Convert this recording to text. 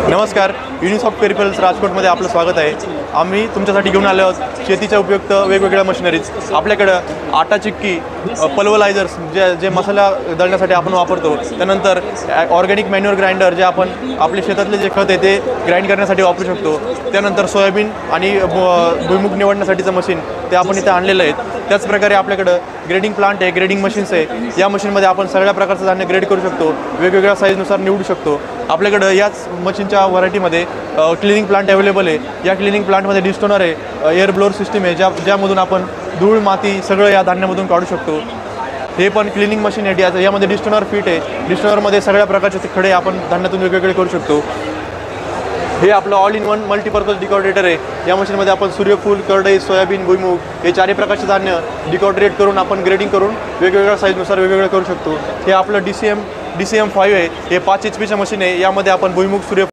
नमस्कार, युनिसॉफ्ट पेरिफेरल्स राजकोटमध्ये आपलं स्वागत आहे। आम्ही तुमच्यासाठी घेऊन आलो आहोत शेतीच्या उपयुक्त वेगवेगळ्या मशिनरीज। आपल्याकडं आटा चिक्की, पल्वलायझर्स जे मसाला दळण्यासाठी आपण वापरतो, त्यानंतर ऑर्गॅनिक मॅन्युअर ग्राइंडर जे आपण आपले शेतातले जे खत आहे ते ग्राइंड करण्यासाठी वापरू शकतो। त्यानंतर सोयाबीन आणि भुईमुग निवडण्यासाठीचं मशीन ते आपण इथे आणलेलं आहे। त्याचप्रकारे आपल्याकडं ग्रेडिंग प्लांट आहे, ग्रेडिंग मशीन्स आहे। या मशीनमध्ये आपण सगळ्या प्रकारचं धान्य ग्रेड करू शकतो, वेगवेगळ्या साईजनुसार निवडू शकतो। आपल्याकडं याच मशीनच्या व्हरायटीमध्ये क्लिनिंग प्लांट अवेलेबल आहे। या क्लिनिंग प्लांटमध्ये डिस्टोनर आहे, एअर ब्लोअर सिस्टीम आहे, ज्यामधून आपण धूळ माती सगळं या धान्यामधून काढू शकतो। हे पण क्लिनिंग मशीन आहे, यामध्ये डिस्टोनर फिट आहे। डिस्टोनरमध्ये सगळ्या प्रकारचे खडे आपण धान्यातून वेगवेगळे करू शकतो। हे आपलं ऑल इन वन मल्टीपर्पज डिकॉर्डेटर आहे। या मशीनमध्ये आपण सूर्यफूल, करडई, सोयाबीन, भुईमुग हे चारही प्रकारचे धान्य डिकॉर्डेट करून आपण ग्रेडिंग करून वेगवेगळ्या साईजनुसार वेगवेगळं करू शकतो। हे आपलं DCM 5 आहे। हे 5 HP मशीन आहे। यामध्ये आपण भुईमुग, सूर्यफूल